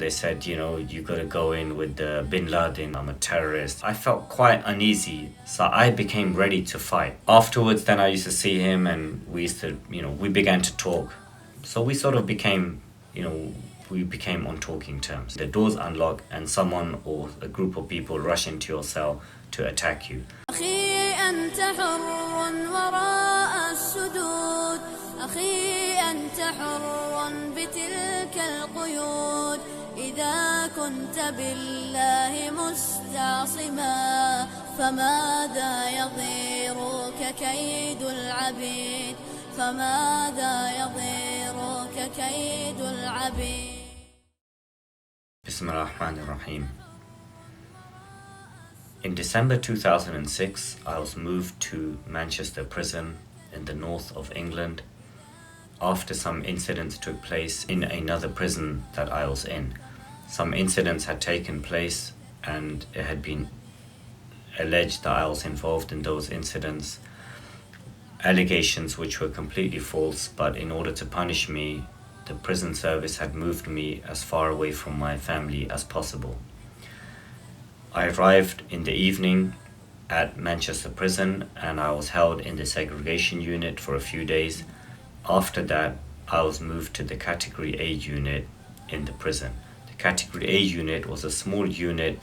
they said, you gotta go in with bin Laden, I'm a terrorist. I felt quite uneasy, so I became ready to fight. Afterwards, then I used to see him and we used to, we began to talk. So we sort of became, we became on talking terms. The doors unlock and someone or a group of people rush into your cell to attack you. أخي أنت حر بتلك القيود إذا كنت بالله مستعصما فماذا يضيرك كيد العبيد فماذا يضيرك كيد العبيد. بسم الله الرحمن الرحيم. In December 2006, I was moved to Manchester prison in the north of England after some incidents took place in another prison that I was in. Some incidents had taken place and it had been alleged that I was involved in those incidents. Allegations which were completely false, but in order to punish me, the prison service had moved me as far away from my family as possible. I arrived in the evening at Manchester prison and I was held in the segregation unit for a few days. After that, I was moved to the Category A unit in the prison. The Category A unit was a small unit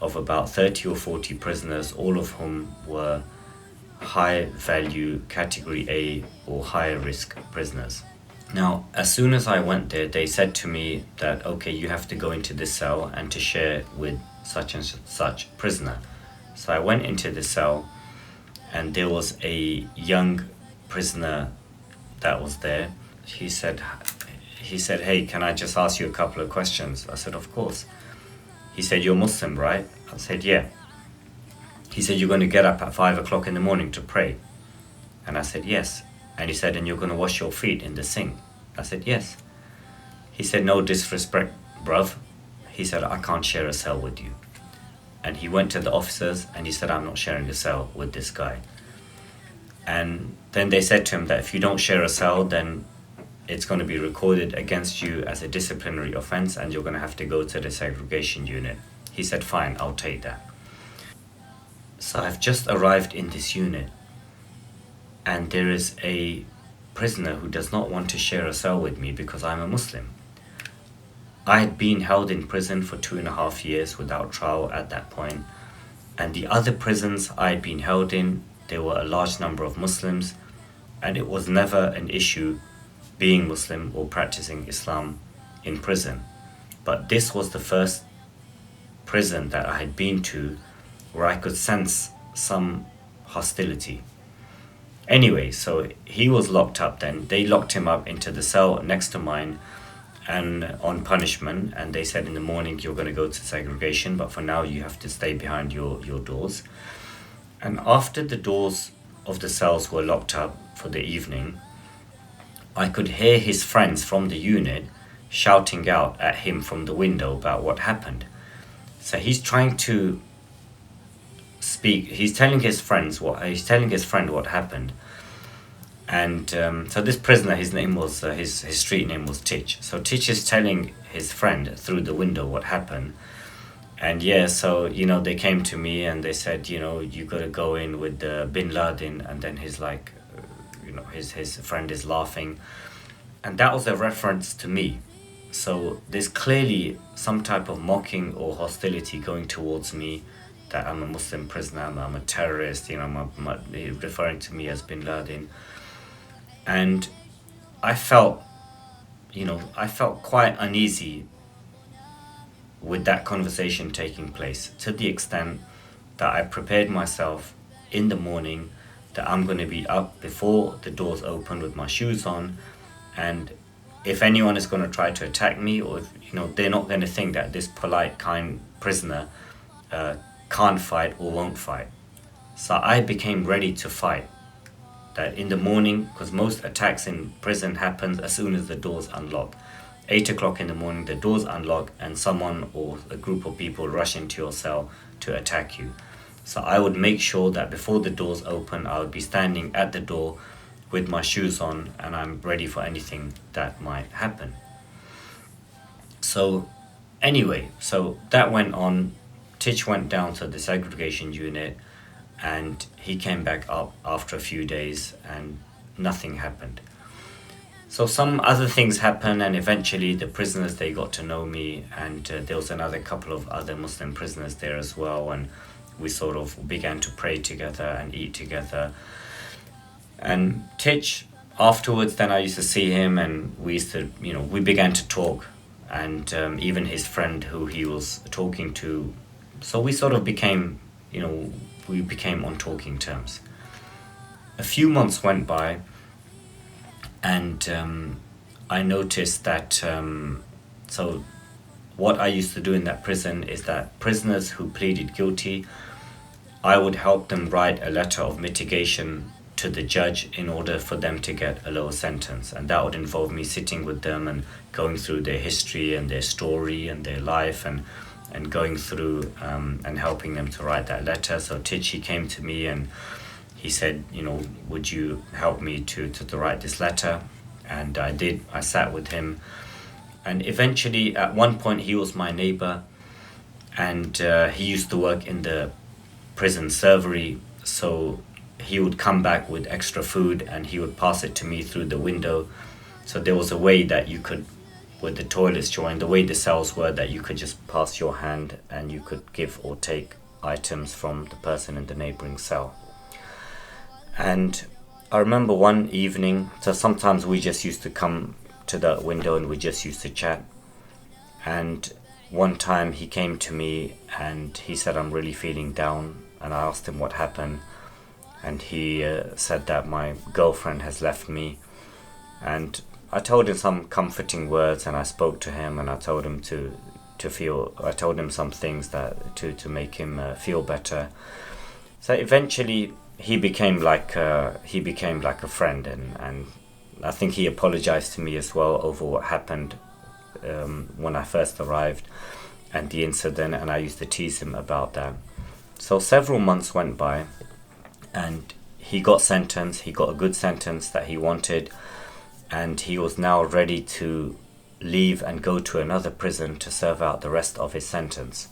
of about 30 or 40 prisoners, all of whom were high value Category A or higher risk prisoners. Now, as soon as I went there, they said to me that, okay, you have to go into this cell and to share with such and such prisoner. So I went into the cell and there was a young prisoner that was there. He said, hey, can I just ask you a couple of questions? I said, of course. He said, you're Muslim, right? I said, yeah. He said, you're going to get up at 5 o'clock in the morning to pray? And I said, yes. And he said, and you're going to wash your feet in the sink? I said, yes. He said, no disrespect, bruv. He said, I can't share a cell with you. And he went to the officers and he said, I'm not sharing a cell with this guy. And then they said to him that if you don't share a cell, then it's going to be recorded against you as a disciplinary offense and you're going to have to go to the segregation unit. He said, fine, I'll take that. So I've just arrived in this unit and there is a prisoner who does not want to share a cell with me because I'm a Muslim. I had been held in prison for 2.5 years without trial at that point, and the other prisons I had been held in, there were a large number of Muslims, and it was never an issue being Muslim or practicing Islam in prison. But this was the first prison that I had been to where I could sense some hostility. Anyway, so he was locked up then. They locked him up into the cell next to mine and on punishment, and they said in the morning you're going to go to segregation, but for now you have to stay behind your doors. And after the doors of the cells were locked up for the evening, I could hear his friends from the unit shouting out at him from the window about what happened. So he's trying to speak, he's telling his friend what happened. And so this prisoner, his name was, his street name was Titch. So Titch is telling his friend through the window what happened. And yeah, so, they came to me and they said, you got to go in with bin Laden. And then he's like, his friend is laughing. And that was a reference to me. So there's clearly some type of mocking or hostility going towards me, that I'm a Muslim prisoner, I'm a terrorist, referring to me as bin Laden. And I felt quite uneasy with that conversation taking place, to the extent that I prepared myself in the morning that I'm going to be up before the doors open with my shoes on, and if anyone is going to try to attack me, or if, they're not going to think that this polite, kind prisoner can't fight or won't fight. So I became ready to fight. That in the morning, because most attacks in prison happens as soon as the doors unlock. 8 o'clock in the morning, the doors unlock and someone or a group of people rush into your cell to attack you. So I would make sure that before the doors open, I would be standing at the door with my shoes on and I'm ready for anything that might happen. So Anyway, so that went on. Titch went down to the segregation unit, and he came back up after a few days, and nothing happened. So some other things happened, and eventually the prisoners, they got to know me, and there was another couple of other Muslim prisoners there as well, and we sort of began to pray together and eat together. And Titch, afterwards, then I used to see him, and we used to, we began to talk, and even his friend who he was talking to. So we sort of became, we became on talking terms. A few months went by, and I noticed that, so what I used to do in that prison is that prisoners who pleaded guilty, I would help them write a letter of mitigation to the judge in order for them to get a lower sentence. And that would involve me sitting with them and going through their history and their story and their life, and going through and helping them to write that letter. So Titch, he came to me and he said, would you help me to write this letter? And I did. I sat with him, and eventually at one point he was my neighbor, and he used to work in the prison servery, so he would come back with extra food and he would pass it to me through the window. So there was a way that you could, with the toilets joined, the way the cells were, that you could just pass your hand and you could give or take items from the person in the neighboring cell. And I remember one evening, so sometimes we just used to come to the window and we just used to chat. And one time he came to me and he said, I'm really feeling down. And I asked him what happened. And he said that my girlfriend has left me. And I told him some comforting words, and I spoke to him, and I told him I told him some things that to make him feel better. So eventually he became like a friend, and I think he apologized to me as well over what happened when I first arrived and the incident, and I used to tease him about that. So several months went by, and he got sentenced. He got a good sentence that he wanted, and he was now ready to leave and go to another prison to serve out the rest of his sentence.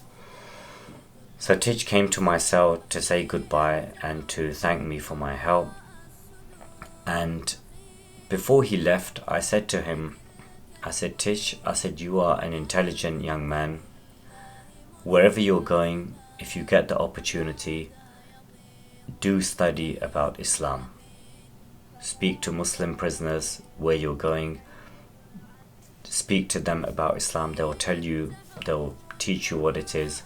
So Titch came to my cell to say goodbye and to thank me for my help. And before he left, I said to him, I said, Titch, I said, you are an intelligent young man. Wherever you're going, if you get the opportunity, do study about Islam. Speak to Muslim prisoners where you're going. Speak to them about Islam. They'll teach you what it is.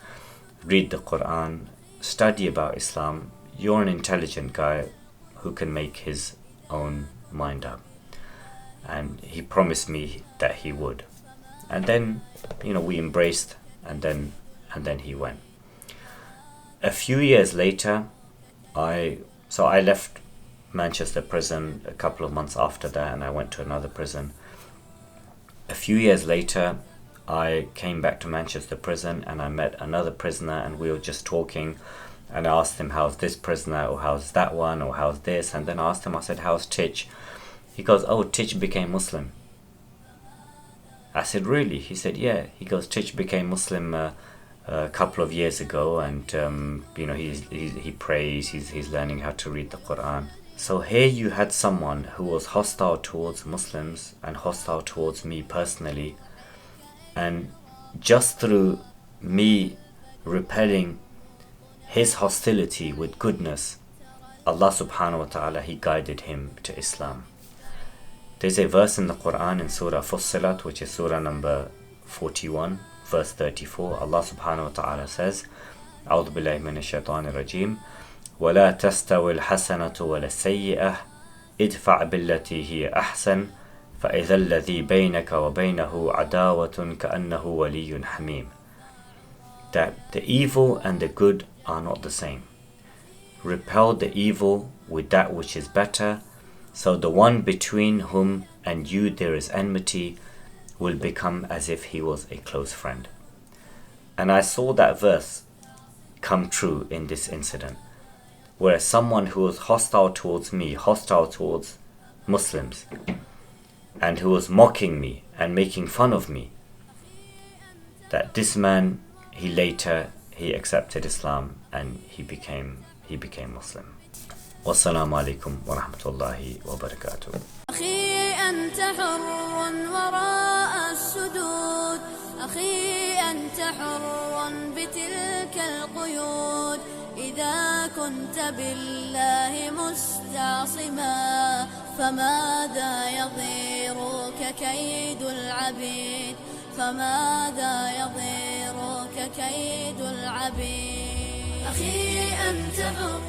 Read the Quran. Study about Islam. You're an intelligent guy who can make his own mind up. And he promised me that he would. And then, we embraced, and then he went. A few years later, I left Manchester prison a couple of months after that, and I went to another prison. A few years later, I came back to Manchester prison, and I met another prisoner, and we were just talking, and I asked him, how's this prisoner, or how's that one, or how's this? And then I asked him, I said, how's Titch? He goes, oh, Titch became Muslim. I said, really? He said, yeah. He goes, Titch became Muslim a couple of years ago, and he prays, he's learning how to read the Quran. So here you had someone who was hostile towards Muslims and hostile towards me personally, and just through me repelling his hostility with goodness, Allah subhanahu wa ta'ala, he guided him to Islam. There's a verse in the Quran in Surah Fussilat, which is Surah number 41, verse 34. Allah subhanahu wa ta'ala says, أعوذ بالله من الشيطان الرجيم ولا تستوي الحسنة ولا السيئة ادفع بالتي هي أحسن فإذا الذي بينك وبينه عداوة كأنه ولي حميم. That the evil and the good are not the same. Repel the evil with that which is better, so the one between whom and you there is enmity will become as if he was a close friend. And I saw that verse come true in this incident, where someone who was hostile towards me, hostile towards Muslims, and who was mocking me and making fun of me, that this man, he accepted Islam and he became Muslim. Wassalamu alaikum wa rahmatullahi wa barakatuh. أخي أنت حر وراء السدود، أخي أنت حر بتلك القيود، إذا كنت بالله مستعصما فماذا يضيرك كيد العبيد، فماذا يضيرك كيد العبيد. أخي أنت حر